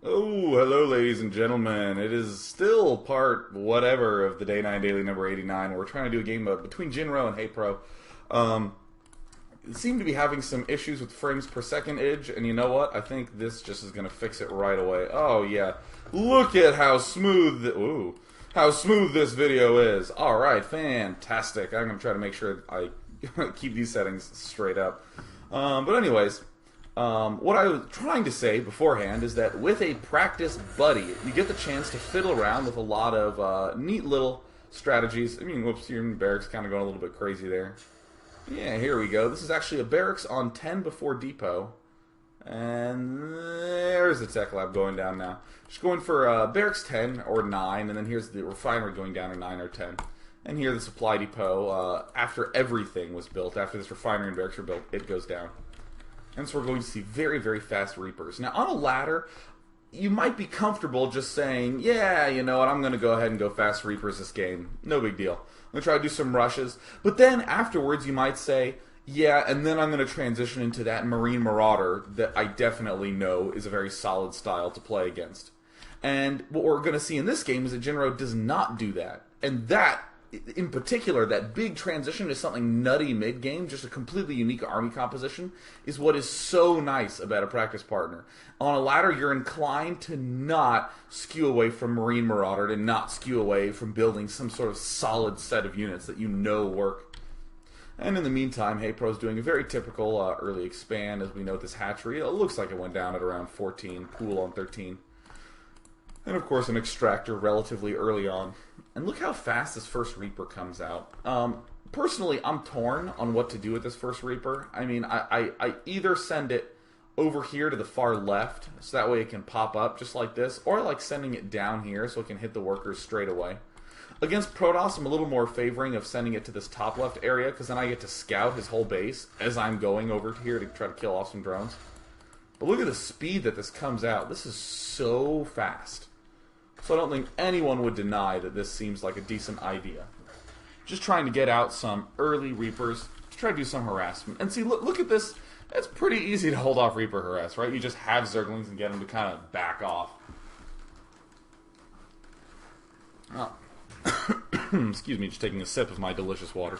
Oh, hello, ladies and gentlemen. It is still part whatever of the Day 9 Daily number 89. We're trying to do a game between Jinro and Haypro. It seemed to be having some issues with frames per second and you know what? I think this just is going to fix it right away. Oh, yeah. Look at how smooth, how smooth this video is. Alright, fantastic. I'm going to try to make sure I keep these settings straight up. But anyways... what I was trying to say beforehand is that with a practice buddy, you get the chance to fiddle around with a lot of neat little strategies. I mean, whoops, your barracks kind of going a little bit crazy there. Yeah, here we go. This is actually a barracks on 10 before depot. And there's the tech lab going down now. Just going for barracks 10 or 9, and then here's the refinery going down to 9 or 10. And here the supply depot, after everything was built, after this refinery and barracks were built, it goes down. And so we're going to see very, very fast Reapers. Now, on a ladder, you might be comfortable just saying, yeah, you know what, I'm going to go ahead and go fast Reapers this game. No big deal. I'm going to try to do some rushes. But then afterwards, you might say, yeah, and then I'm going to transition into that Marine Marauder that I definitely know is a very solid style to play against. And what we're going to see in this game is that Jinro does not do that. And that, in particular, that big transition to something nutty mid-game, just a completely unique army composition, is what is so nice about a practice partner. On a ladder, you're inclined to not skew away from Marine Marauder, to not skew away from building some sort of solid set of units that you know work. And in the meantime, Haypro's doing a very typical early expand. As we note this hatchery, it looks like it went down at around 14, pool on 13. And of course an extractor relatively early on. And look how fast this first Reaper comes out. Personally, I'm torn on what to do with this first Reaper. I mean, I either send it over here to the far left, so that way it can pop up just like this, or I like sending it down here so it can hit the workers straight away. Against Protoss, I'm a little more favoring of sending it to this top left area, because then I get to scout his whole base as I'm going over here to try to kill off some drones. But look at the speed that this comes out. This is so fast. So I don't think anyone would deny that this seems like a decent idea. Just trying to get out some early Reapers to try to do some harassment. And see, look at this. It's pretty easy to hold off Reaper harass, right? You just have Zerglings and get them to kind of back off. Oh. Excuse me, just taking a sip of my delicious water.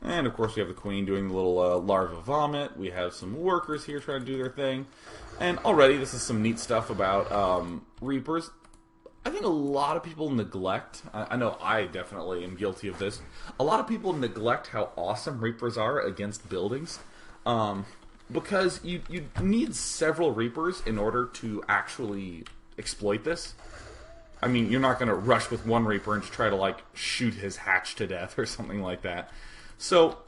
And of course we have the Queen doing the little larva vomit. We have some workers here trying to do their thing. And already this is some neat stuff about Reapers. I think a lot of people neglect, I know I definitely am guilty of this, a lot of people neglect how awesome Reapers are against buildings. Because you need several Reapers in order to actually exploit this. I mean, you're not going to rush with one Reaper and just try to, like, shoot his hatch to death or something like that. So,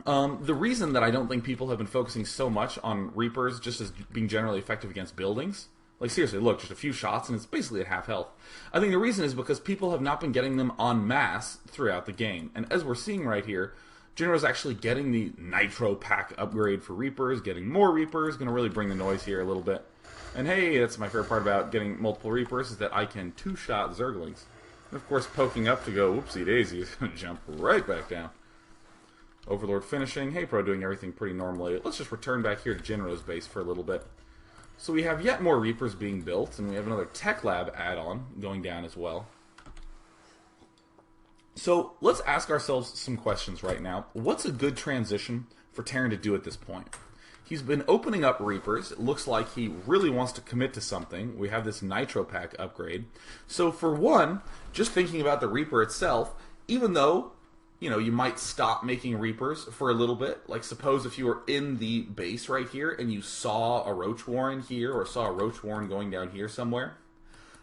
the reason that I don't think people have been focusing so much on Reapers just as being generally effective against buildings, like seriously, look, just a few shots and it's basically at half health. I think the reason is because people have not been getting them en masse throughout the game. And as we're seeing right here, Jinro's actually getting the Nitro pack upgrade for Reapers, getting more Reapers, going to really bring the noise here a little bit. And hey, that's my favorite part about getting multiple Reapers, is that I can two-shot Zerglings. And of course, poking up to go, whoopsie daisy, is going to jump right back down. Overlord finishing, Haypro doing everything pretty normally. Let's just return back here to Jinro's base for a little bit. So we have yet more Reapers being built, and we have another Tech Lab add-on going down as well. So let's ask ourselves some questions right now. What's a good transition for Terran to do at this point? He's been opening up Reapers. It looks like he really wants to commit to something. We have this Nitro Pack upgrade. So for one, just thinking about the Reaper itself, even though, you know, you might stop making Reapers for a little bit. Like, suppose if you were in the base right here and you saw a Roach Warren here or saw a Roach Warren going down here somewhere,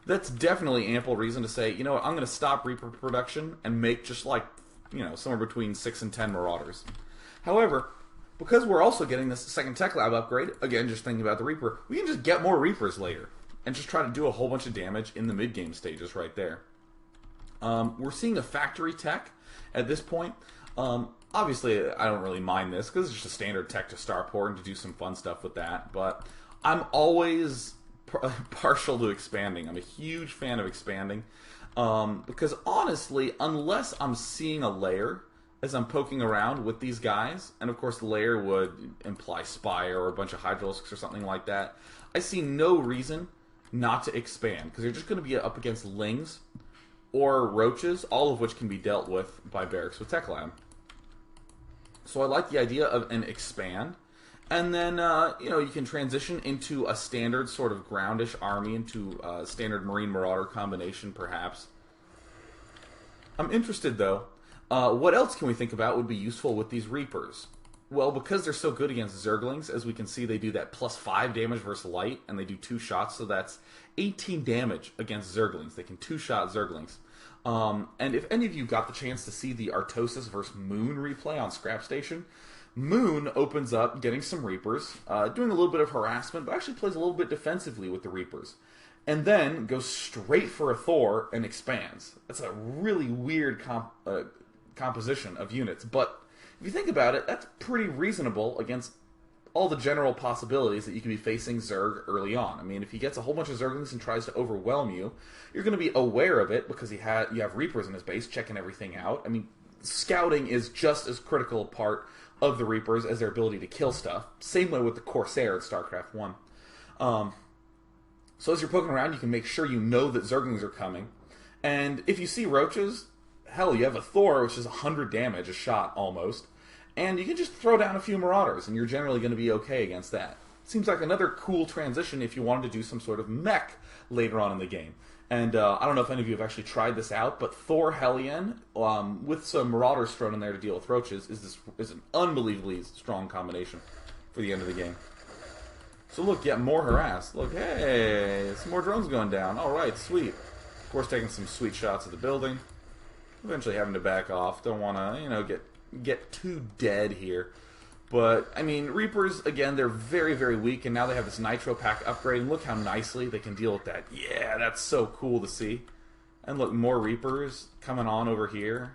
that's definitely ample reason to say, you know what, I'm going to stop Reaper production and make just like, you know, somewhere between 6 and 10 Marauders. However, because we're also getting this second Tech Lab upgrade, again, just thinking about the Reaper, we can just get more Reapers later and just try to do a whole bunch of damage in the mid-game stages right there. We're seeing a factory tech at this point. Obviously, I don't really mind this because it's just a standard tech to starport and to do some fun stuff with that, but I'm always partial to expanding. I'm a huge fan of expanding because honestly, unless I'm seeing a layer as I'm poking around with these guys, and of course the layer would imply Spire or a bunch of Hydralisks or something like that, I see no reason not to expand, because you're just going to be up against Lings or Roaches, all of which can be dealt with by Barracks with Tech Lab. So I like the idea of an expand, and then you can transition into a standard sort of groundish army, into a standard Marine Marauder combination perhaps. I'm interested though, what else can we think about would be useful with these Reapers? Well, because they're so good against Zerglings, as we can see, they do that +5 damage versus light, and they do 2 shots, so that's 18 damage against Zerglings. They can 2-shot Zerglings. And if any of you got the chance to see the Artosis versus Moon replay on Scrap Station, Moon opens up getting some Reapers, doing a little bit of harassment, but actually plays a little bit defensively with the Reapers. And then goes straight for a Thor and expands. That's a really weird composition of units, but if you think about it, that's pretty reasonable against all the general possibilities that you can be facing Zerg early on. I mean, if he gets a whole bunch of Zerglings and tries to overwhelm you, you're going to be aware of it because you have Reapers in his base checking everything out. I mean, scouting is just as critical a part of the Reapers as their ability to kill stuff. Same way with the Corsair at StarCraft 1. So as you're poking around, you can make sure you know that Zerglings are coming. And if you see Roaches, hell, you have a Thor, which is 100 damage a shot almost. And you can just throw down a few Marauders, and you're generally going to be okay against that. Seems like another cool transition if you wanted to do some sort of mech later on in the game. And I don't know if any of you have actually tried this out, but Thor Helion, with some Marauders thrown in there to deal with Roaches, is an unbelievably strong combination for the end of the game. So look, yeah, more harass. Look, hey, some more drones going down. All right, sweet. Of course, taking some sweet shots at the building. Eventually having to back off. Don't want to, get too dead here. But, I mean, Reapers, again, they're very, very weak, and now they have this Nitro Pack upgrade, and look how nicely they can deal with that. Yeah, that's so cool to see. And look, more Reapers coming on over here.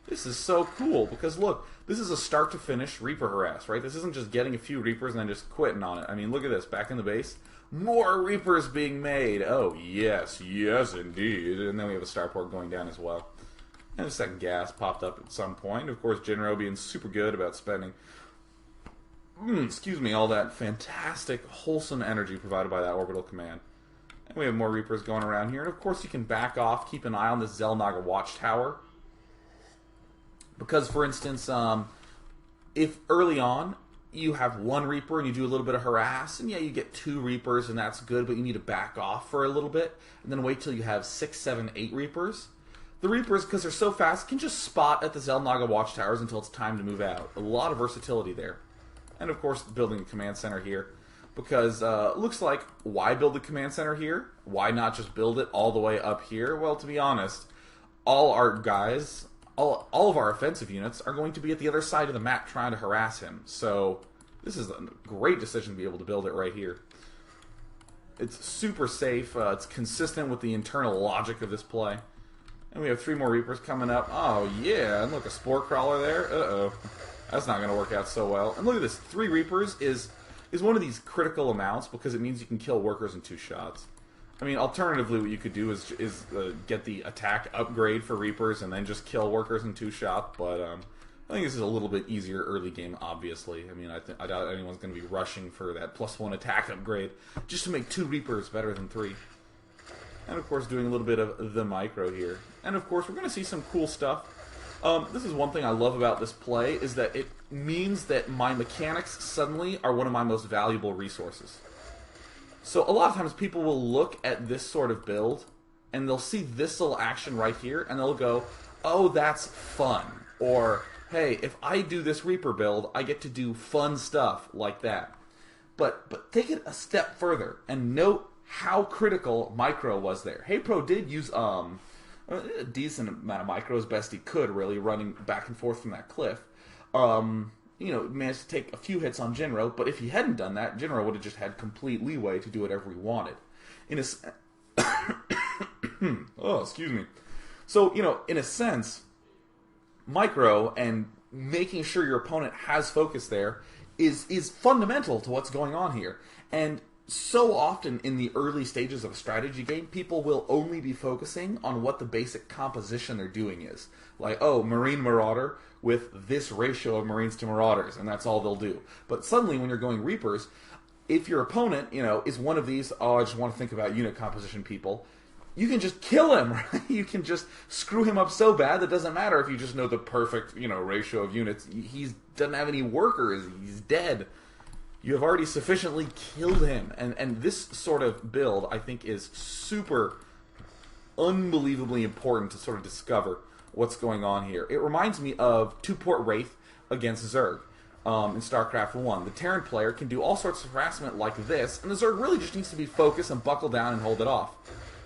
This is so cool, because look, this is a start-to-finish Reaper harass, right? This isn't just getting a few Reapers and then just quitting on it. I mean, look at this, back in the base. More Reapers being made. Oh, yes, yes, indeed. And then we have a starport going down as well. And a second gas popped up at some point. Of course, Jinro being super good about spending, all that fantastic, wholesome energy provided by that orbital command. And we have more Reapers going around here. And of course, you can back off, keep an eye on this Xel'Naga watchtower. Because, for instance, if early on you have one Reaper and you do a little bit of harass, and yeah, you get 2 Reapers and that's good, but you need to back off for a little bit, and then wait till you have 6, 7, 8 Reapers. The Reapers, because they're so fast, can just spot at the Xel'Naga watchtowers until it's time to move out. A lot of versatility there. And of course, building a command center here. Because looks like, why build a command center here? Why not just build it all the way up here? Well, to be honest, all our guys, all of our offensive units are going to be at the other side of the map trying to harass him. So this is a great decision to be able to build it right here. It's super safe. It's consistent with the internal logic of this play. And we have 3 more Reapers coming up. Oh, yeah. And look, a Spore Crawler there. Uh-oh. That's not going to work out so well. And look at this. 3 Reapers is one of these critical amounts because it means you can kill workers in 2 shots. I mean, alternatively, what you could do is get the attack upgrade for Reapers and then just kill workers in 2 shots. But I think this is a little bit easier early game, obviously. I mean, I doubt anyone's going to be rushing for that +1 attack upgrade just to make 2 Reapers better than 3. And, of course, doing a little bit of the micro here. And, of course, we're going to see some cool stuff. This is one thing I love about this play, is that it means that my mechanics suddenly are one of my most valuable resources. So a lot of times people will look at this sort of build, and they'll see this little action right here, and they'll go, oh, that's fun. Or, hey, if I do this Reaper build, I get to do fun stuff like that. But take it a step further, and note how critical micro was there. Haypro did use a decent amount of micro, as best he could, really, running back and forth from that cliff. Managed to take a few hits on Jinro, but if he hadn't done that, Jinro would have just had complete leeway to do whatever he wanted. Oh, excuse me. So, in a sense, micro and making sure your opponent has focus there is fundamental to what's going on here. And so often in the early stages of a strategy game, people will only be focusing on what the basic composition they're doing is. Like, oh, Marine Marauder with this ratio of Marines to Marauders, and that's all they'll do. But suddenly, when you're going Reapers, if your opponent, is one of these, oh, I just want to think about unit composition people, you can just kill him, right? You can just screw him up so bad that it doesn't matter if you just know the perfect, ratio of units. He doesn't have any workers. He's dead. You have already sufficiently killed him. And this sort of build, I think, is super unbelievably important to sort of discover what's going on here. It reminds me of Two-Port Wraith against Zerg in StarCraft 1. The Terran player can do all sorts of harassment like this, and the Zerg really just needs to be focused and buckle down and hold it off.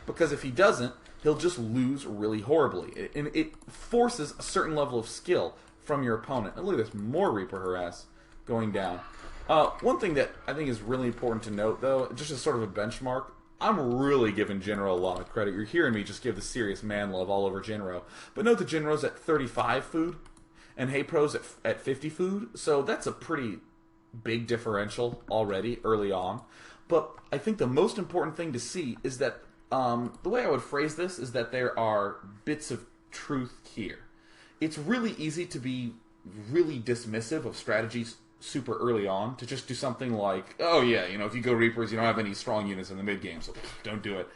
Because if he doesn't, he'll just lose really horribly. And it forces a certain level of skill from your opponent. And look at this, more Reaper harass going down. One thing that I think is really important to note, though, just as sort of a benchmark, I'm really giving Jinro a lot of credit. You're hearing me just give the serious man love all over Jinro. But note that Jinro's at 35 food, and Haypro's at 50 food, so that's a pretty big differential already, early on. But I think the most important thing to see is that the way I would phrase this is that there are bits of truth here. It's really easy to be really dismissive of strategies super early on, to just do something like, oh yeah, if you go Reapers, you don't have any strong units in the mid-game, so don't do it.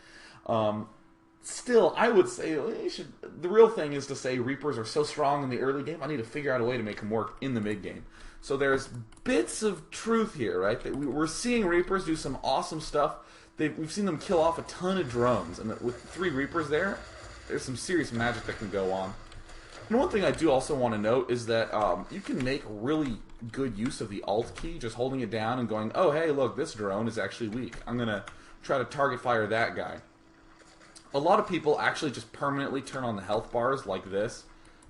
Still, I would say the real thing is to say Reapers are so strong in the early game, I need to figure out a way to make them work in the mid-game. So there's bits of truth here, right? We're seeing Reapers do some awesome stuff. We've seen them kill off a ton of drones, and with 3 Reapers there's some serious magic that can go on. And one thing I do also want to note is that you can make really good use of the Alt key, just holding it down and going, oh hey, look, this drone is actually weak. I'm going to try to target fire that guy. A lot of people actually just permanently turn on the health bars like this,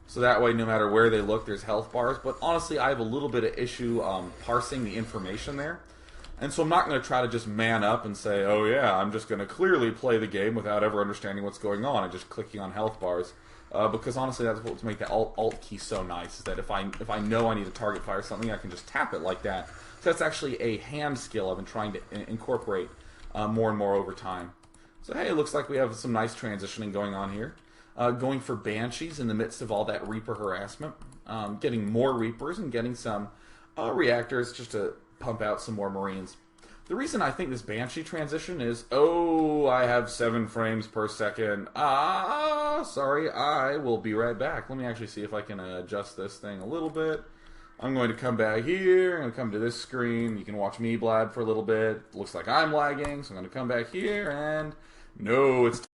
so that way no matter where they look, there's health bars. But honestly, I have a little bit of issue parsing the information there. And so I'm not going to try to just man up and say, oh yeah, I'm just going to clearly play the game without ever understanding what's going on and just clicking on health bars. Because honestly, that's what makes the Alt key so nice, is that if I know I need to target fire something, I can just tap it like that. So that's actually a hand skill I've been trying to incorporate more and more over time. So hey, it looks like we have some nice transitioning going on here. Going for Banshees in the midst of all that Reaper harassment. Getting more Reapers and getting some reactors just to pump out some more Marines. The reason I think this Banshee transition is, oh, I have 7 frames per second. Sorry, I will be right back. Let me actually see if I can adjust this thing a little bit. I'm going to come back here. I'm going to come to this screen. You can watch me blab for a little bit. Looks like I'm lagging, so I'm going to come back here, and no, it's...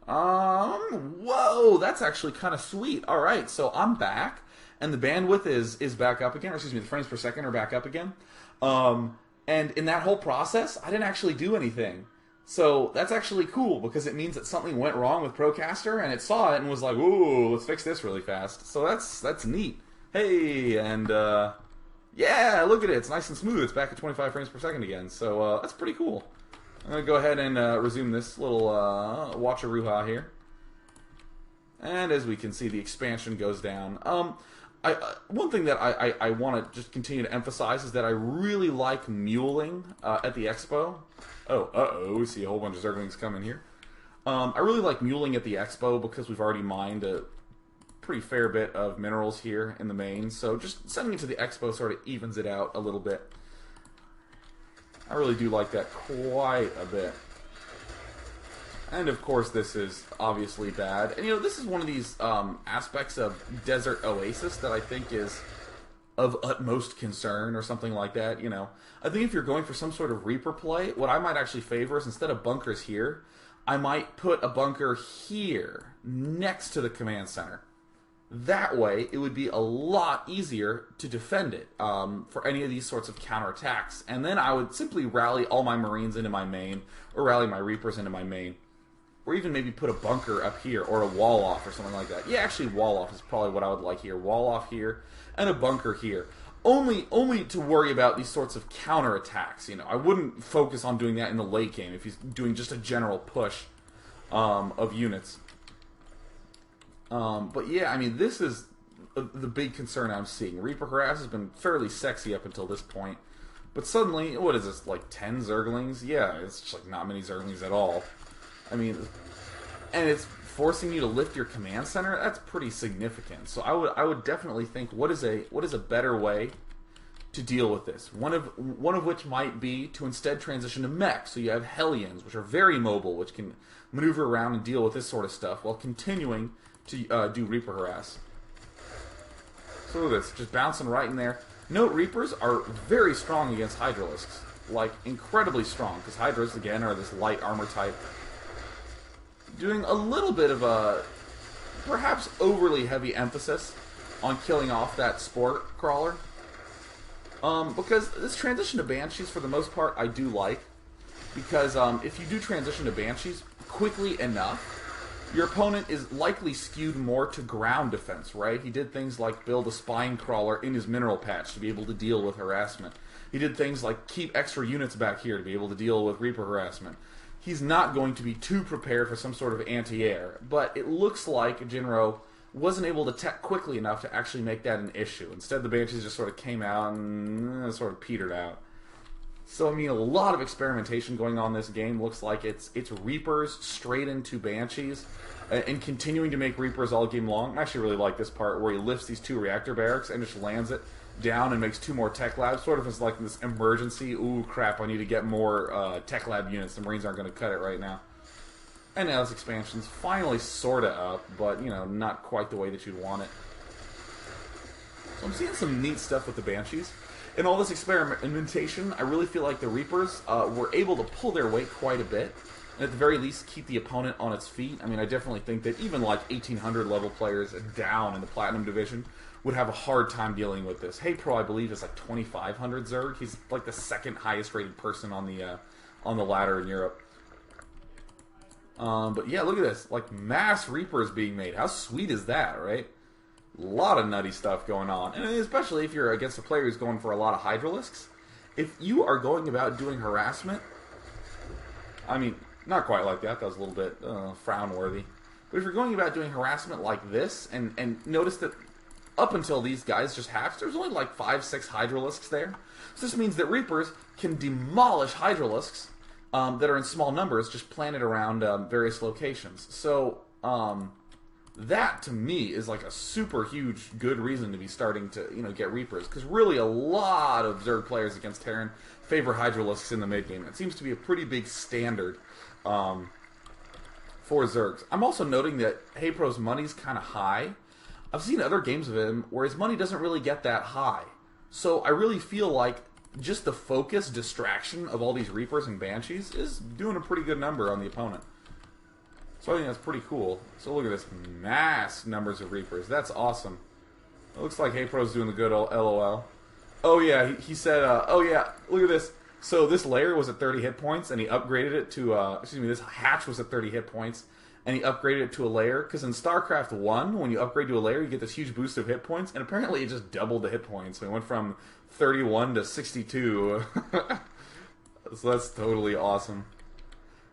Whoa, that's actually kind of sweet. All right, so I'm back, and the bandwidth is back up again, or excuse me, the frames per second are back up again. And in that whole process, I didn't actually do anything. So that's actually cool, because it means that something went wrong with Procaster, and it saw it and was like, ooh, let's fix this really fast. So that's neat. Hey, and yeah, look at it. It's nice and smooth. It's back at 25 frames per second again. So that's pretty cool. I'm going to go ahead and resume this little watch-a-ruha here. And as we can see, the expansion goes down. One thing that I want to just continue to emphasize is that I really like muling at the expo. Oh, we see a whole bunch of Zerglings coming here. I really like muling at the expo because we've already mined a pretty fair bit of minerals here in the main. So just sending it to the expo sort of evens it out a little bit. I really do like that quite a bit. And of course, this is obviously bad. And this is one of these aspects of Desert Oasis that I think is of utmost concern, or something like that. I think if you're going for some sort of Reaper play, what I might actually favor is, instead of bunkers here, I might put a bunker here next to the command center. That way, it would be a lot easier to defend it for any of these sorts of counterattacks. And then I would simply rally all my Marines into my main, or rally my Reapers into my main. Or even maybe put a bunker up here, or a wall off, or something like that. Yeah, actually, wall off is probably what I would like here. Wall off here, and a bunker here. Only to worry about these sorts of counterattacks. I wouldn't focus on doing that in the late game if he's doing just a general push of units. But yeah, I mean, this is the big concern I'm seeing. Reaper harass has been fairly sexy up until this point, But suddenly, what is this, like 10 Zerglings? Yeah, it's just like not many Zerglings at all. I mean, and it's forcing you to lift your command center. That's pretty significant. So I would definitely think, what is a better way to deal with this? One of which might be to instead transition to mech. So you have Helions, which are very mobile, which can maneuver around and deal with this sort of stuff while continuing to do Reaper harass. So look at this, just bouncing right in there. Note, Reapers are very strong against Hydralisks. Like, incredibly strong, because Hydras, again, are this light armor type. Doing a little bit of a, perhaps overly heavy emphasis on killing off that Spore Crawler. Because this transition to Banshees, for the most part, I do like. Because if you do transition to Banshees quickly enough, your opponent is likely skewed more to ground defense, right? He did things like build a Spine Crawler in his mineral patch to be able to deal with harassment. He did things like keep extra units back here to be able to deal with Reaper harassment. He's not going to be too prepared for some sort of anti-air, but it looks like Jinro wasn't able to tech quickly enough to actually make that an issue. Instead, the Banshees just sort of came out and sort of petered out. So, I mean, a lot of experimentation going on in this game. Looks like it's Reapers straight into Banshees and continuing to make Reapers all game long. I actually really like this part where he lifts these 2 reactor barracks and just lands it down and makes 2 more tech labs, sort of as like this emergency, ooh, crap, I need to get more tech lab units. The Marines aren't going to cut it right now. And now this expansion's finally sort of up, but, you know, not quite the way that you'd want it. So I'm seeing some neat stuff with the Banshees. In all this experimentation, I really feel like the Reapers were able to pull their weight quite a bit, and at the very least keep the opponent on its feet. I mean, I definitely think that even like 1800 level players down in the Platinum Division would have a hard time dealing with this. Haypro, I believe, is like 2500 Zerg. He's like the second highest rated person on the ladder in Europe. But yeah, look at this. Like, mass Reapers being made. How sweet is that, right? A lot of nutty stuff going on. And especially if you're against a player who's going for a lot of Hydralisks. If you are going about doing harassment, I mean, not quite like that. That was a little bit frown-worthy. But if you're going about doing harassment like this, and notice that up until these guys just hatched, there's only like 5-6 Hydralisks there. So this means that Reapers can demolish Hydralisks that are in small numbers, just planted around various locations. So, that, to me, is like a super huge good reason to be starting to, you know, get Reapers. Because really a lot of Zerg players against Terran favor Hydralisks in the mid-game. It seems to be a pretty big standard for Zergs. I'm also noting that Haypro's money's kind of high. I've seen other games of him where his money doesn't really get that high. So I really feel like just the focus, distraction of all these Reapers and Banshees is doing a pretty good number on the opponent. So I think that's pretty cool. So look at this, mass numbers of Reapers. That's awesome. It looks like Haypro's doing the good old LOL. Oh yeah, he said, oh yeah, look at this. So this layer was at 30 hit points, and he upgraded it to, this hatch was at 30 hit points, and he upgraded it to a layer, because in StarCraft 1, when you upgrade to a layer, you get this huge boost of hit points, and apparently it just doubled the hit points. So it went from 31 to 62. So that's totally awesome.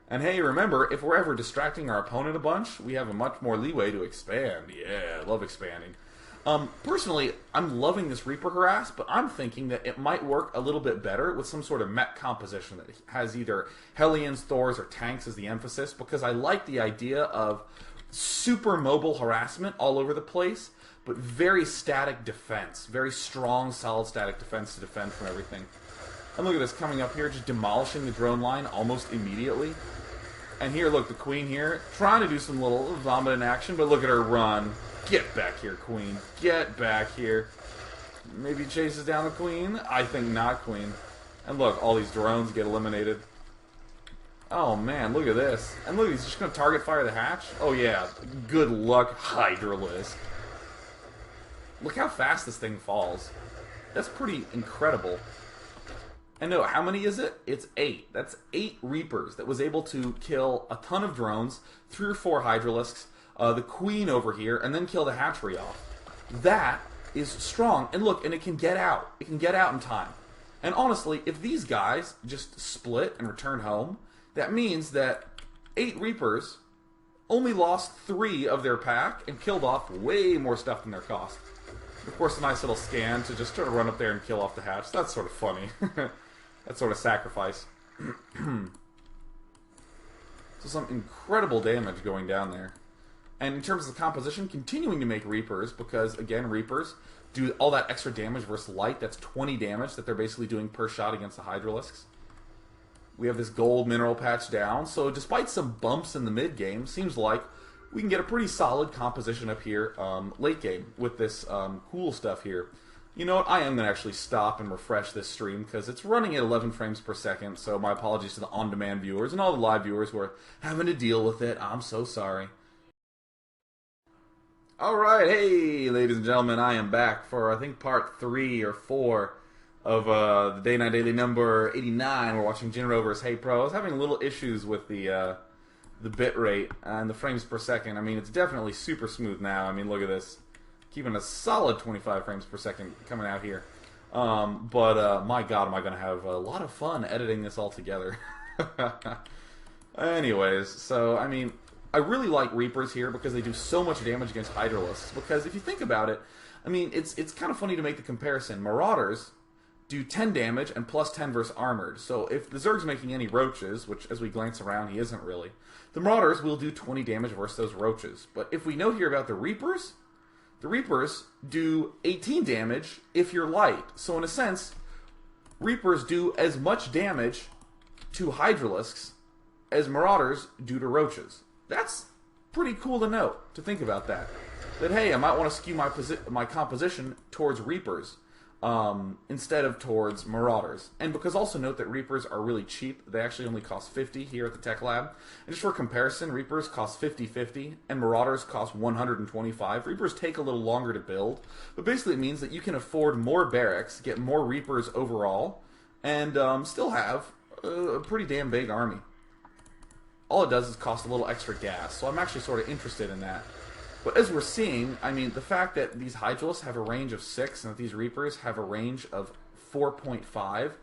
And hey, remember, if we're ever distracting our opponent a bunch, we have a much more leeway to expand. Yeah, I love expanding. Personally, I'm loving this Reaper harass, but I'm thinking that it might work a little bit better with some sort of mech composition that has either Helions, Thors, or tanks as the emphasis, because I like the idea of super mobile harassment all over the place, but very static defense. Very strong, solid static defense to defend from everything. And look at this coming up here, just demolishing the drone line almost immediately. And here, look, the Queen here, trying to do some little vomit in action, but look at her run. Get back here, Queen. Get back here. Maybe chases down the Queen? I think not, Queen. And look, all these drones get eliminated. Oh, man, look at this. And look, he's just going to target fire the hatch? Oh, yeah. Good luck, Hydralisk. Look how fast this thing falls. That's pretty incredible. And no, how many is it? It's 8. That's 8 Reapers that was able to kill a ton of drones, 3 or 4 Hydralisks, the Queen over here, and then kill the hatchery off. That is strong. And look, and it can get out. It can get out in time. And honestly, if these guys just split and return home, that means that 8 Reapers only lost 3 of their pack and killed off way more stuff than their cost. Of course, a nice little scan to just try to run up there and kill off the hatch. That's sort of funny. that sort of sacrifice. So some incredible damage going down there. And in terms of the composition, continuing to make Reapers, because, again, Reapers do all that extra damage versus light. That's 20 damage that they're basically doing per shot against the Hydralisks. We have this gold mineral patch down, so despite some bumps in the mid-game, seems like we can get a pretty solid composition up here late game with this cool stuff here. You know what, I am going to actually stop and refresh this stream because it's running at 11 frames per second, so my apologies to the on-demand viewers and all the live viewers who are having to deal with it. I'm so sorry. Alright, hey, ladies and gentlemen, I am back for, I think, part 3 or 4 of the Day 9 Daily number 89. We're watching Jinro vs. Haypro. I was having little issues with the bit rate and the frames per second. I mean, it's definitely super smooth now. I mean, look at this. Keeping a solid 25 frames per second coming out here. But my god, am I going to have a lot of fun editing this all together. Anyways, so, I mean, I really like Reapers here because they do so much damage against Hydralisks. Because if you think about it, I mean, it's kind of funny to make the comparison. Marauders do 10 damage and plus 10 versus Armored. So if the Zerg's making any roaches, which as we glance around, he isn't really, the Marauders will do 20 damage versus those roaches. But if we note here about the Reapers do 18 damage if you're light. So in a sense, Reapers do as much damage to Hydralisks as Marauders do to roaches. That's pretty cool to note, to think about that. That, hey, I might want to skew my composition towards Reapers instead of towards Marauders. And because also note that Reapers are really cheap. They actually only cost 50 here at the Tech Lab. And just for comparison, Reapers cost 50 and Marauders cost 125. Reapers take a little longer to build, but basically it means that you can afford more barracks, get more Reapers overall, and still have a pretty damn big army. All it does is cost a little extra gas, so I'm actually sort of interested in that. But as we're seeing, I mean, the fact that these Hydralisks have a range of 6 and that these Reapers have a range of 4.5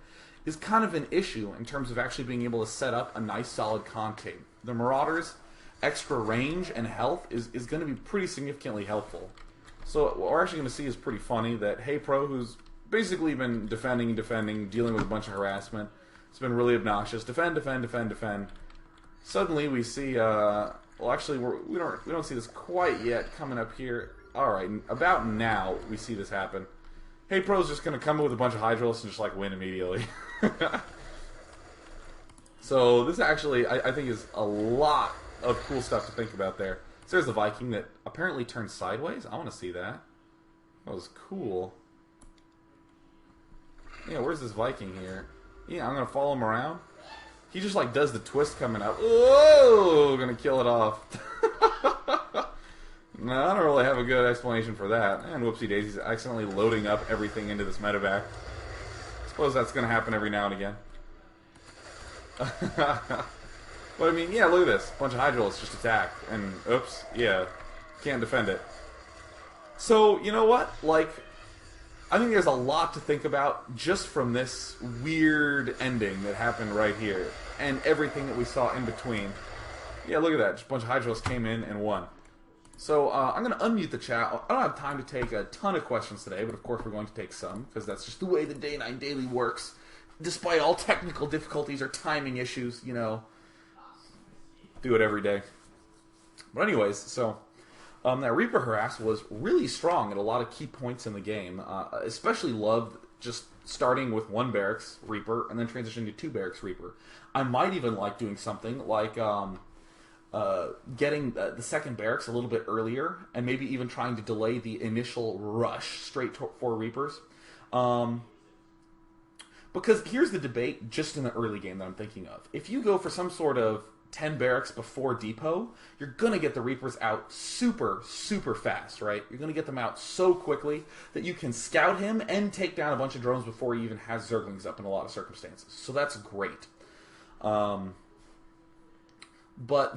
is kind of an issue in terms of actually being able to set up a nice solid concave. The Marauders' extra range and health is going to be pretty significantly helpful. So what we're actually going to see is pretty funny that Haypro, who's basically been defending and defending, dealing with a bunch of harassment, it's been really obnoxious. Defend. Suddenly we see, well, actually, we don't see this quite yet coming up here. Alright, about now we see this happen. Haypro's just going to come in with a bunch of Hydralisks and just, like, win immediately. So this actually, I think, is a lot of cool stuff to think about there. So there's the Viking that apparently turned sideways. I want to see that. That was cool. Yeah, where's this Viking here? Yeah, I'm going to follow him around. He just, like, does the twist coming up. Whoa! Gonna kill it off. No, I don't really have a good explanation for that. And whoopsie daisies, accidentally loading up everything into this medevac. Suppose that's gonna happen every now and again. But, I mean, yeah, look at this. A bunch of Hydralisks just attacked. And, oops, yeah. Can't defend it. So, you know what? Like, I think there's a lot to think about just from this weird ending that happened right here. And everything that we saw in between. Yeah, look at that. Just a bunch of Hydralisks came in and won. So, I'm going to unmute the chat. I don't have time to take a ton of questions today, but of course we're going to take some, because that's just the way the Day 9 Daily works. Despite all technical difficulties or timing issues, you know. Do it every day. But anyways, so that Reaper harass was really strong at a lot of key points in the game. Especially loved just starting with 1 barracks Reaper and then transitioning to 2 barracks Reaper. I might even like doing something like getting the 2nd barracks a little bit earlier and maybe even trying to delay the initial rush straight for Reapers. Because here's the debate just in the early game that I'm thinking of. If you go for some sort of 10 barracks before depot, you're going to get the Reapers out super, super fast, right? You're going to get them out so quickly that you can scout him and take down a bunch of drones before he even has Zerglings up in a lot of circumstances. So that's great. But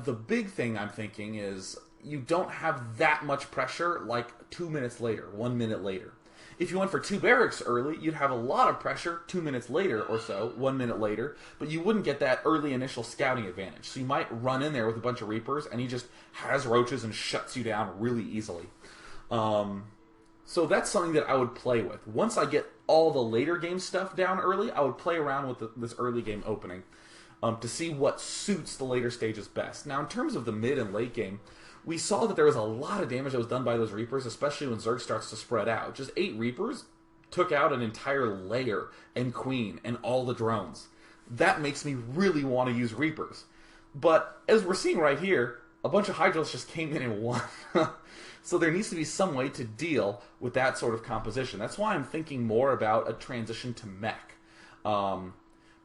the big thing I'm thinking is you don't have that much pressure like 2 minutes later, 1 minute later. If you went for 2 barracks early, you'd have a lot of pressure 2 minutes later or so, 1 minute later, but you wouldn't get that early initial scouting advantage. So you might run in there with a bunch of Reapers, and he just has roaches and shuts you down really easily. So that's something that I would play with. Once I get all the later game stuff down early, I would play around with this early game opening to see what suits the later stages best. Now, in terms of the mid and late game, we saw that there was a lot of damage that was done by those Reapers, especially when Zerg starts to spread out. Just 8 Reapers took out an entire layer and Queen and all the drones. That makes me really want to use Reapers. But as we're seeing right here, a bunch of Hydras just came in and won. So there needs to be some way to deal with that sort of composition. That's why I'm thinking more about a transition to mech.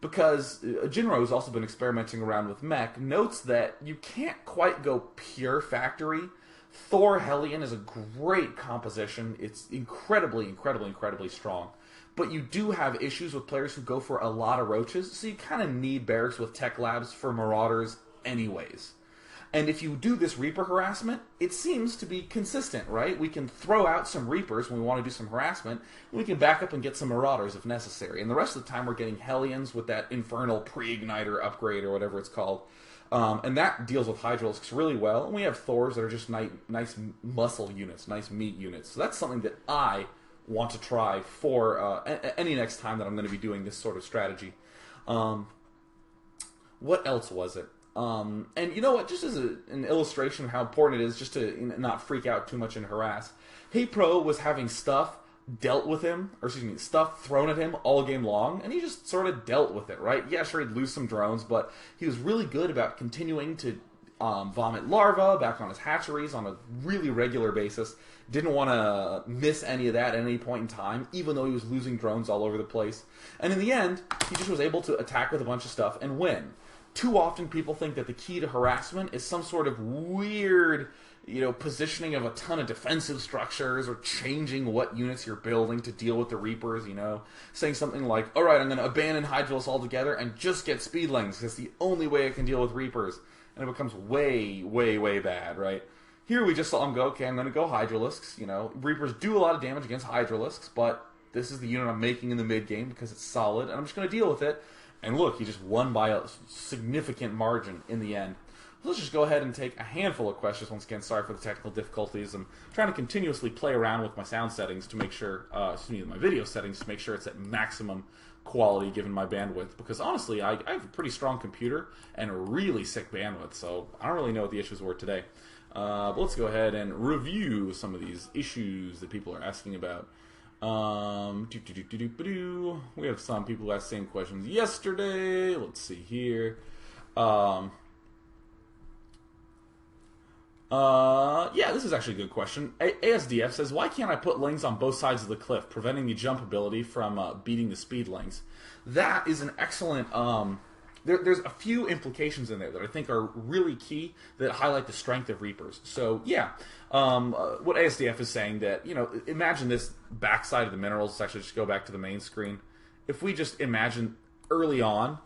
Because Jinro has also been experimenting around with mech, notes that you can't quite go pure factory. Thor Helion is a great composition. It's incredibly strong. But you do have issues with players who go for a lot of roaches, so you kind of need barracks with tech labs for marauders anyways. And if you do this Reaper harassment, it seems to be consistent, right? We can throw out some Reapers when we want to do some harassment, and we can back up and get some Marauders if necessary. And the rest of the time we're getting Helions with that infernal pre-igniter upgrade or whatever it's called. And that deals with Hydralisks really well. And we have Thors that are just nice muscle units, nice meat units. So that's something that I want to try for any next time that I'm going to be doing this sort of strategy. What else was it? And you know what, just as an illustration of how important it is just to not freak out too much and harass, Haypro was having stuff dealt with him, or excuse me, stuff thrown at him all game long, and he just sort of dealt with it, right? Yeah, sure, he'd lose some drones, but he was really good about continuing to vomit larvae back on his hatcheries on a really regular basis. Didn't want to miss any of that at any point in time, even though he was losing drones all over the place. And in the end, he just was able to attack with a bunch of stuff and win. Too often people think that the key to harassment is some sort of weird, positioning of a ton of defensive structures or changing what units you're building to deal with the Reapers, saying something like, alright, I'm going to abandon Hydralis altogether and just get Speedlings because it's the only way I can deal with Reapers. And it becomes way bad, right? Here we just saw him go, okay, I'm going to go Hydralisks, Reapers do a lot of damage against Hydralisks, but this is the unit I'm making in the mid game because it's solid, and I'm just going to deal with it. And look, he just won by a significant margin in the end. Let's just go ahead and take a handful of questions. Once again, sorry for the technical difficulties. I'm trying to continuously play around with my sound settings to make sure, my video settings to make sure it's at maximum quality given my bandwidth. Because honestly, I have a pretty strong computer and a really sick bandwidth, so I don't really know what the issues were today. But let's go ahead and review some of these issues that people are asking about. We have some people who asked the same questions yesterday. Let's see here. Yeah, this is actually a good question. ASDF says, why can't I put lings on both sides of the cliff, preventing the jump ability from beating the speed lings? That is an excellent... There's a few implications in there that I think are really key that highlight the strength of Reapers. So, yeah, what ASDF is saying that, imagine this backside of the minerals. Let's actually just go back to the main screen. If we just imagine early on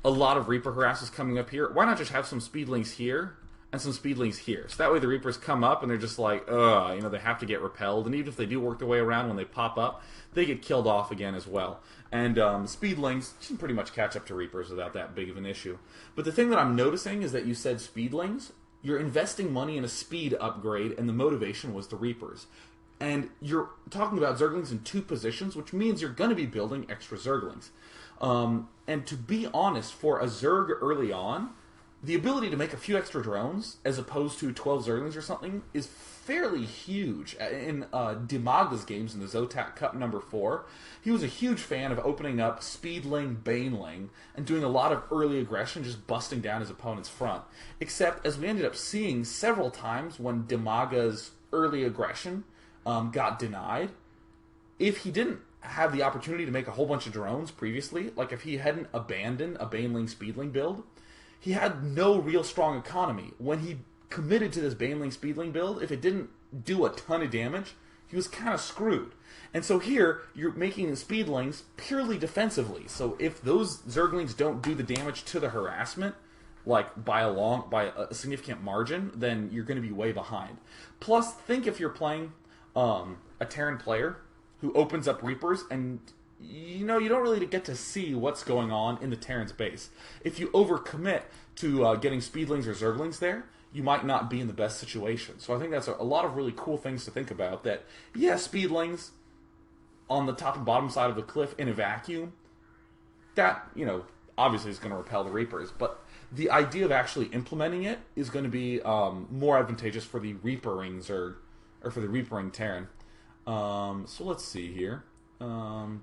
a lot of Reaper harasses coming up here, why not just have some Speedlings here and some Speedlings here? So that way the Reapers come up and they're just like, they have to get repelled. And even if they do work their way around when they pop up, they get killed off again as well. And Speedlings can pretty much catch up to Reapers without that big of an issue. But the thing that I'm noticing is that you said Speedlings. You're investing money in a speed upgrade, and the motivation was the Reapers. And you're talking about Zerglings in 2 positions, which means you're going to be building extra Zerglings. And to be honest, for a Zerg early on, the ability to make a few extra drones, as opposed to 12 Zerglings or something, is fairly huge. In Dimaga's games in the Zotac Cup number 4, he was a huge fan of opening up Speedling, Baneling, and doing a lot of early aggression, just busting down his opponent's front. Except, as we ended up seeing several times when Dimaga's early aggression got denied, if he didn't have the opportunity to make a whole bunch of drones previously, like if he hadn't abandoned a Baneling Speedling build, he had no real strong economy. When he committed to this Baneling Speedling build, if it didn't do a ton of damage, he was kind of screwed. And so here, you're making the Speedlings purely defensively. So if those Zerglings don't do the damage to the harassment, like by a significant margin, then you're going to be way behind. Plus, think if you're playing a Terran player who opens up Reapers and you don't really get to see what's going on in the Terran's base. If you overcommit to getting Speedlings or Zerglings there, you might not be in the best situation. So I think that's a lot of really cool things to think about. That, yeah, Speedlings on the top and bottom side of the cliff in a vacuum, that, you know, obviously is going to repel the Reapers, but the idea of actually implementing it is going to be more advantageous for the Reapering Zerg, or for the Reapering Terran. So let's see here. Oh,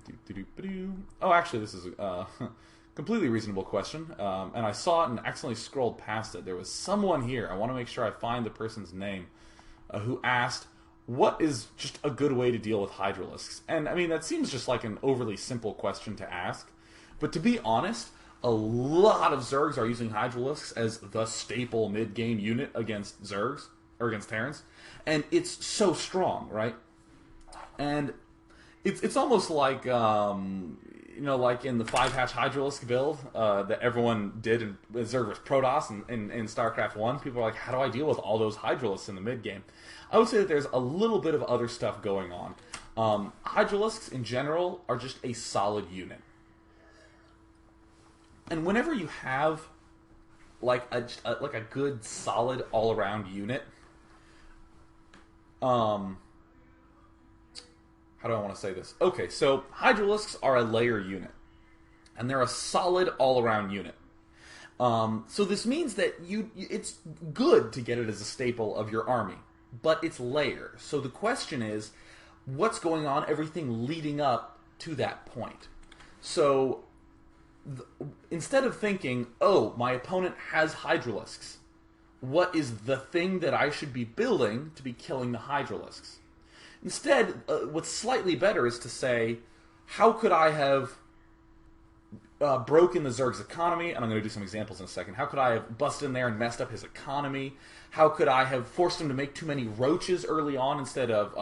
actually, this is a completely reasonable question, and I saw it and accidentally scrolled past it. There was someone here, I want to make sure I find the person's name, who asked, what is just a good way to deal with Hydralisks? And, I mean, that seems just like an overly simple question to ask, but to be honest, a lot of Zergs are using Hydralisks as the staple mid-game unit against Zergs, or against Terrans, and it's so strong, right? And it's almost like, you know, like in the 5-hatch Hydralisk build that everyone did in Zerg vs. Protoss in StarCraft 1, people are like, how do I deal with all those Hydralisks in the mid-game? I would say that there's a little bit of other stuff going on. Hydralisks, in general, are just a solid unit. And whenever you have like a good, solid, all-around unit, how do I want to say this? Okay, so Hydralisks are a layer unit, and they're a solid all-around unit. So this means that it's good to get it as a staple of your army, but it's layer. So the question is, what's going on, everything leading up to that point? So instead of thinking, oh, my opponent has Hydralisks, what is the thing that I should be building to be killing the Hydralisks? Instead, what's slightly better is to say, how could I have broken the Zerg's economy? And I'm going to do some examples in a second. How could I have busted in there and messed up his economy? How could I have forced him to make too many roaches early on instead of,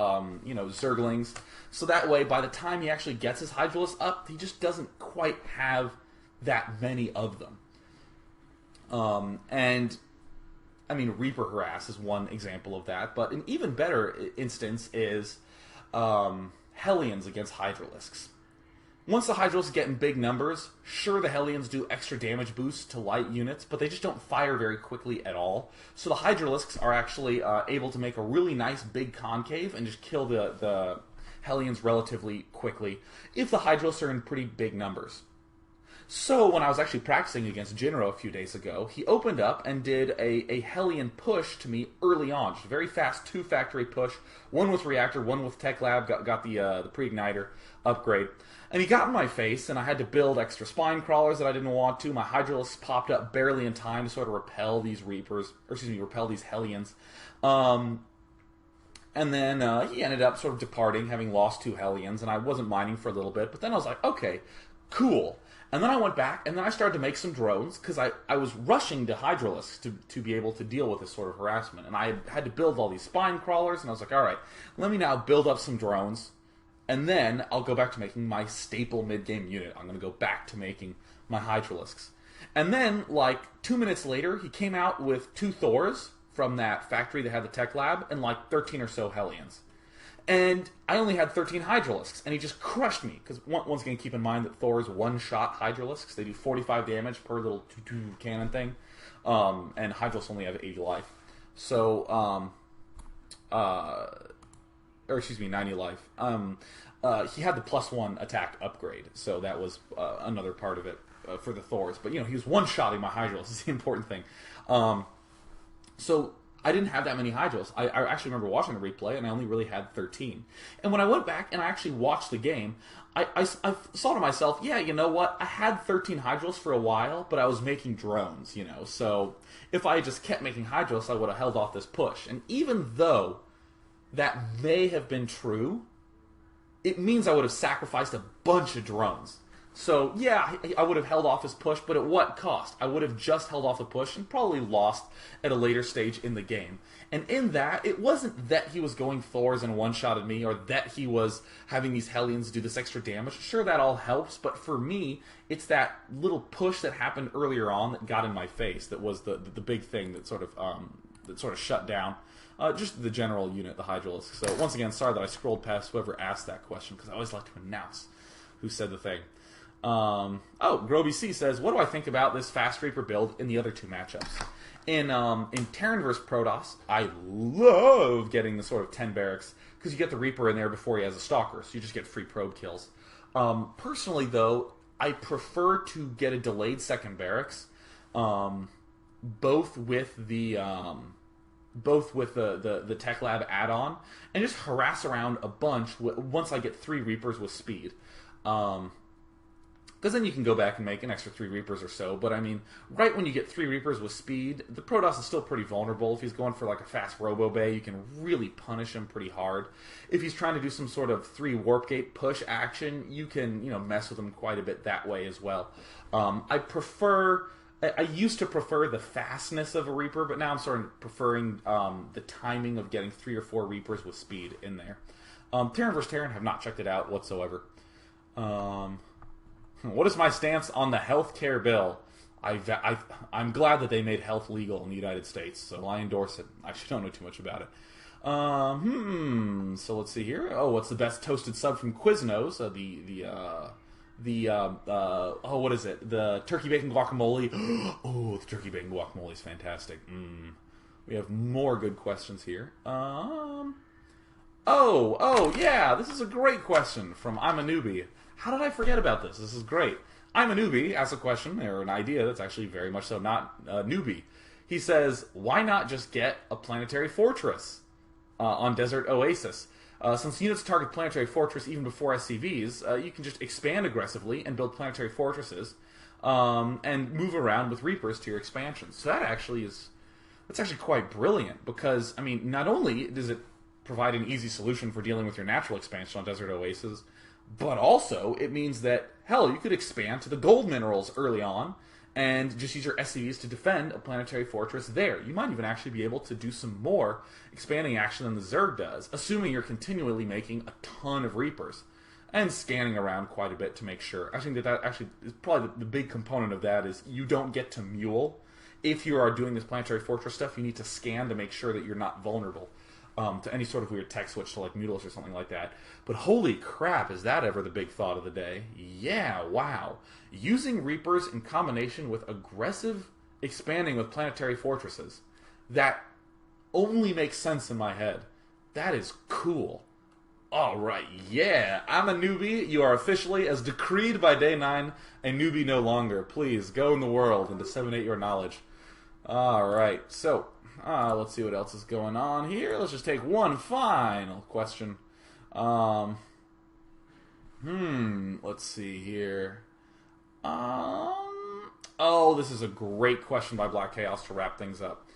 you know, Zerglings? So that way, by the time he actually gets his Hydralisk up, he just doesn't quite have that many of them. And I mean, Reaper harass is one example of that, but an even better instance is Helions against Hydralisks. Once the Hydralisks get in big numbers, sure, the Helions do extra damage boosts to light units, but they just don't fire very quickly at all. So the Hydralisks are actually able to make a really nice big concave and just kill the Helions relatively quickly if the Hydralisks are in pretty big numbers. So when I was actually practicing against Jinro a few days ago, he opened up and did a Helion push to me early on. Just a very fast 2-factory push. One with Reactor, one with Tech Lab, got the pre-igniter upgrade. And he got in my face, and I had to build extra spine crawlers that I didn't want to. My Hydralisks popped up barely in time to sort of repel these Reapers, or excuse me, repel these Helions. And then he ended up sort of departing, having lost 2 Helions, and I wasn't minding for a little bit. But then I was like, okay, cool. And then I went back, and then I started to make some drones, because I was rushing to Hydralisks to be able to deal with this sort of harassment. And I had to build all these spine crawlers, and I was like, alright, let me now build up some drones, and then I'll go back to making my staple mid-game unit. I'm going to go back to making my Hydralisks. And then, like, 2 minutes later, he came out with 2 Thors from that factory that had the tech lab, and like 13 or so Helions. And I only had 13 Hydralisks, and he just crushed me. Because once again, keep in mind that Thor's one-shot Hydralisks. They do 45 damage per little cannon thing. And Hydralisks only have 80 life. So, or excuse me, 90 life. He had the +1 attack upgrade, so that was another part of it for the Thors. But, you know, he was one-shotting my Hydralisks, is the important thing. So I didn't have that many Hydralisks. I actually remember watching the replay, and I only really had 13. And when I went back and I actually watched the game, I saw to myself, yeah, you know what? I had 13 Hydralisks for a while, but I was making drones, you know. So if I had just kept making Hydralisks, I would have held off this push. And even though that may have been true, it means I would have sacrificed a bunch of drones. So, yeah, I would have held off his push, but at what cost? I would have just held off the push and probably lost at a later stage in the game. And in that, it wasn't that he was going Thors and one-shotted me, or that he was having these Helions do this extra damage. Sure, that all helps, but for me, it's that little push that happened earlier on that got in my face that was the big thing that sort of shut down just the general unit, the Hydralisk. So, once again, sorry that I scrolled past whoever asked that question, because I always like to announce who said the thing. Oh, Groby C says, what do I think about this Fast Reaper build in the other two matchups? In Terran vs. Protoss, I love getting the sort of 10 barracks, because you get the Reaper in there before he has a Stalker, so you just get free probe kills. Personally, though, I prefer to get a delayed second barracks, both with the Tech Lab add-on, and just harass around a bunch once I get 3 Reapers with speed. Because then you can go back and make an extra 3 Reapers or so. But I mean, right when you get 3 Reapers with speed, the Protoss is still pretty vulnerable. If he's going for like a fast Robo Bay, you can really punish him pretty hard. If he's trying to do some sort of 3 Warp Gate push action, you can, you know, mess with him quite a bit that way as well. I used to prefer the fastness of a Reaper, but now I'm sort of preferring the timing of getting 3 or 4 Reapers with speed in there. Terran vs. Terran, have not checked it out whatsoever. What is my stance on the healthcare bill? I'm glad that they made health legal in the United States, so I endorse it. I actually don't know too much about it. So let's see here. Oh, what's the best toasted sub from Quiznos? What is it? The turkey bacon guacamole. Oh, the turkey bacon guacamole is fantastic. We have more good questions here. Oh, yeah, this is a great question from I'm a Newbie. How did I forget about this? This is great. I'm a Newbie asks a question, or an idea that's actually very much so not a newbie. He says, why not just get a planetary fortress on Desert Oasis? Since units target planetary fortress even before SCVs, you can just expand aggressively and build planetary fortresses and move around with Reapers to your expansions. So that's actually quite brilliant, because, I mean, not only does it provide an easy solution for dealing with your natural expansion on Desert Oasis, but also it means that, hell, you could expand to the gold minerals early on and just use your SCVs to defend a planetary fortress there. You might even actually be able to do some more expanding action than the Zerg does, assuming you're continually making a ton of Reapers and scanning around quite a bit to make sure. I think that actually is probably the big component of that is you don't get to mule. If you are doing this planetary fortress stuff, you need to scan to make sure that you're not vulnerable to any sort of weird tech switch to like mules or something like that. But holy crap, is that ever the big thought of the day? Yeah, wow. Using Reapers in combination with aggressive expanding with planetary fortresses, that only makes sense in my head. That is cool. Alright, yeah, I'm a newbie. You are officially, as decreed by Day 9, a newbie no longer. Please, go in the world and disseminate your knowledge. Alright, so let's see what else is going on here. Let's just take one final question. Let's see here. Oh, this is a great question by Black Chaos to wrap things up.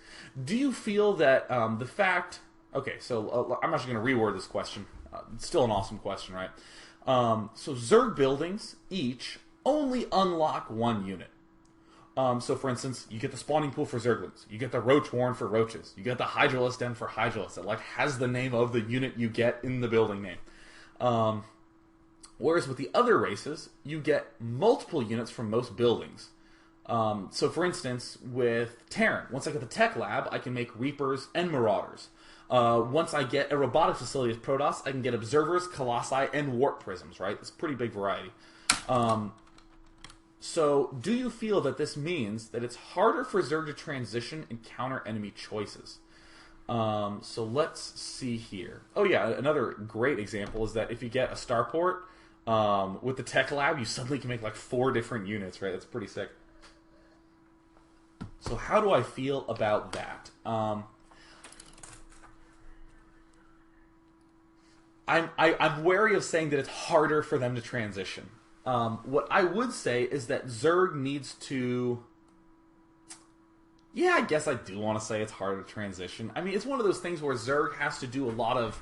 Do you feel that the fact... Okay, so I'm actually going to reword this question. It's still an awesome question, right? So Zerg buildings each only unlock one unit. So, for instance, you get the spawning pool for Zerglings. You get the Roach Warren for Roaches. You get the Hydralisk Den for Hydralisk. It, like, has the name of the unit you get in the building name. Whereas with the other races, you get multiple units from most buildings. So, for instance, with Terran, once I get the Tech Lab, I can make Reapers and Marauders. Once I get a robotic facility with Protoss, I can get Observers, Colossi, and Warp Prisms, right? It's a pretty big variety. So, do you feel that this means that it's harder for Zerg to transition and counter enemy choices? So let's see here. Oh yeah, another great example is that if you get a starport with the Tech Lab, you suddenly can make like 4 different units, right? That's pretty sick. So how do I feel about that? I'm wary of saying that it's harder for them to transition. What I would say is that Zerg needs to... Yeah, I guess I do want to say it's harder to transition. I mean, it's one of those things where Zerg has to do a lot of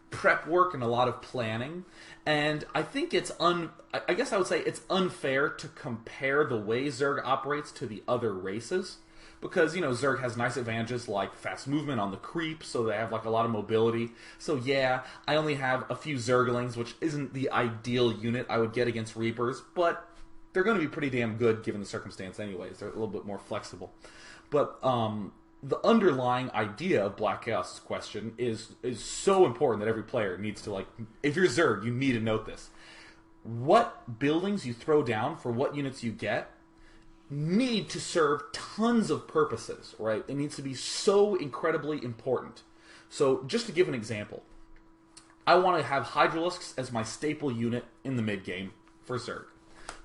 prep work and a lot of planning. And I think it's I guess I would say it's unfair to compare the way Zerg operates to the other races. Because, you know, Zerg has nice advantages like fast movement on the creep, so they have like a lot of mobility. So yeah, I only have a few Zerglings, which isn't the ideal unit I would get against Reapers, but they're going to be pretty damn good given the circumstance anyways. They're a little bit more flexible. But the underlying idea of Black Chaos' question is so important that every player needs to, like, if you're Zerg, you need to note this. what buildings you throw down for what units you get need to serve tons of purposes, right? It needs to be so incredibly important. So, just to give an example, I want to have Hydralisks as my staple unit in the mid-game for Zerg.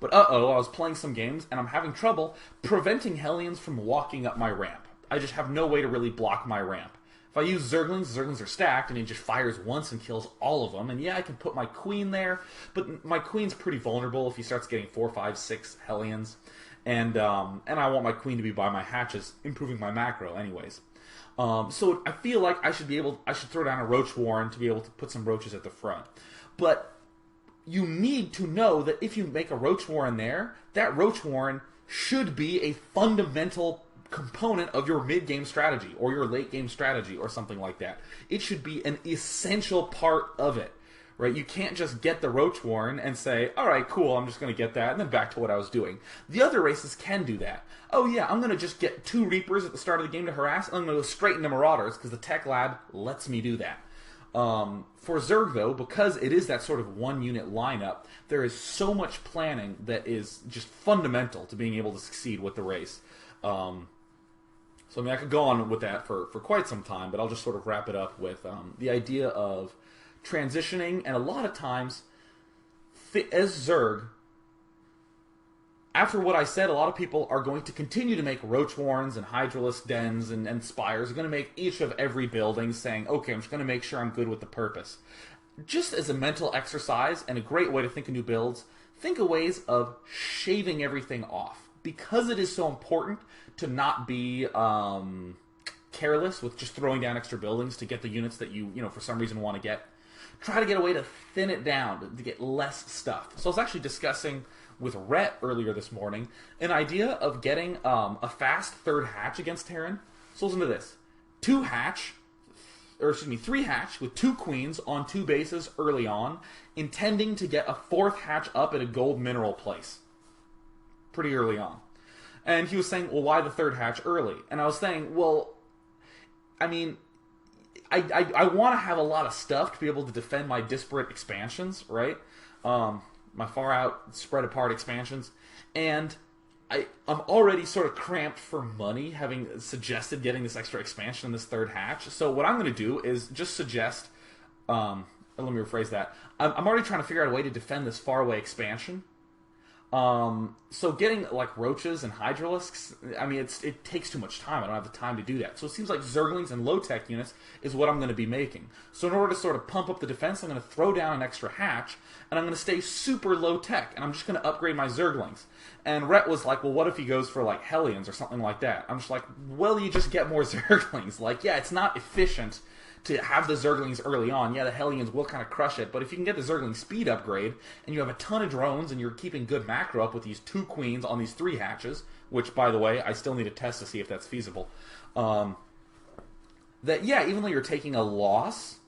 But I was playing some games, and I'm having trouble preventing Helions from walking up my ramp. I just have no way to really block my ramp. If I use Zerglings are stacked, and he just fires once and kills all of them. And yeah, I can put my Queen there, but my Queen's pretty vulnerable if he starts getting 4, 5, 6 Helions. And I want my Queen to be by my hatches, improving my macro anyways. So I feel like I should throw down a Roach Warren to be able to put some roaches at the front. But you need to know that if you make a Roach Warren there, that Roach Warren should be a fundamental component of your mid-game strategy or your late-game strategy or something like that. It should be an essential part of it, right? You can't just get the Roach Warren and say, all right, cool, I'm just going to get that, and then back to what I was doing. The other races can do that. Oh yeah, I'm going to just get 2 Reapers at the start of the game to harass, and I'm going to go straight into Marauders because the Tech Lab lets me do that. For Zerg, though, because it is that sort of one-unit lineup, there is so much planning that is just fundamental to being able to succeed with the race. So, I mean, I could go on with that for quite some time, but I'll just sort of wrap it up with the idea of transitioning, and a lot of times, as Zerg, after what I said, a lot of people are going to continue to make Roach Warrens and Hydralisk dens and spires. They're going to make each of every building saying, okay, I'm just going to make sure I'm good with the purpose. Just as a mental exercise and a great way to think of new builds, think of ways of shaving everything off. Because it is so important to not be careless with just throwing down extra buildings to get the units that you for some reason want to get. Try to get a way to thin it down, to get less stuff. So I was actually discussing with Rhett earlier this morning an idea of getting a fast third hatch against Terran. So listen to this. 3 hatch with 2 queens on 2 bases early on, intending to get a 4th hatch up at a gold mineral place. Pretty early on. And he was saying, well, why the 3rd hatch early? And I was saying, well, I mean, I want to have a lot of stuff to be able to defend my disparate expansions, right? My far out, spread apart expansions. And I'm already sort of cramped for money, having suggested getting this extra expansion in this 3rd hatch. So what I'm going to do is just suggest, let me rephrase that. I'm already trying to figure out a way to defend this far away expansion. So getting like roaches and hydralisks, I mean, it takes too much time. I don't have the time to do that. So it seems like Zerglings and low-tech units is what I'm going to be making. So in order to sort of pump up the defense, I'm going to throw down an extra hatch, and I'm going to stay super low-tech, and I'm just going to upgrade my Zerglings. And Rhett was like, well, what if he goes for like Helions or something like that? I'm just like, well, you just get more Zerglings. Like, yeah, it's not efficient to have the Zerglings early on. Yeah, the Helions will kind of crush it, but if you can get the Zergling speed upgrade, and you have a ton of drones, and you're keeping good macro up with these 2 queens on these 3 hatches, which, by the way, I still need to test to see if that's feasible, that, yeah, even though you're taking a loss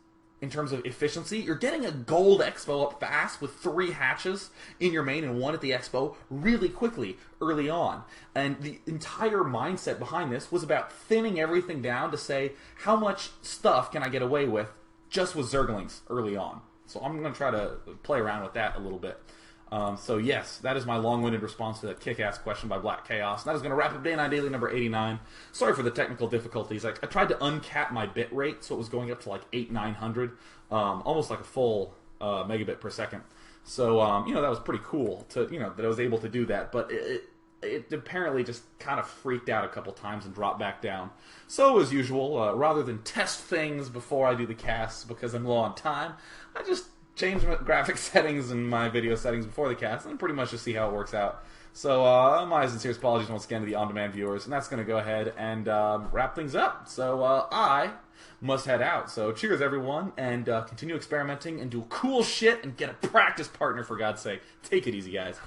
in terms of efficiency, you're getting a gold expo up fast with 3 hatches in your main and 1 at the expo really quickly early on. And the entire mindset behind this was about thinning everything down to say, how much stuff can I get away with just with Zerglings early on? So I'm going to try to play around with that a little bit. So yes, that is my long-winded response to that kick-ass question by Black Chaos. And that is going to wrap up Day 9 Daily number 89. Sorry for the technical difficulties. I tried to uncap my bit rate, so it was going up to like 800-900, almost like a full megabit per second. So, that was pretty cool to, that I was able to do that. But it apparently just kind of freaked out a couple times and dropped back down. So, as usual, rather than test things before I do the casts because I'm low on time, I just change my graphic settings and my video settings before the cast and pretty much just see how it works out. So my sincere apologies once again to the on-demand viewers, and that's going to go ahead and wrap things up. So I must head out. So cheers everyone, and continue experimenting and do cool shit and get a practice partner for God's sake. Take it easy, guys.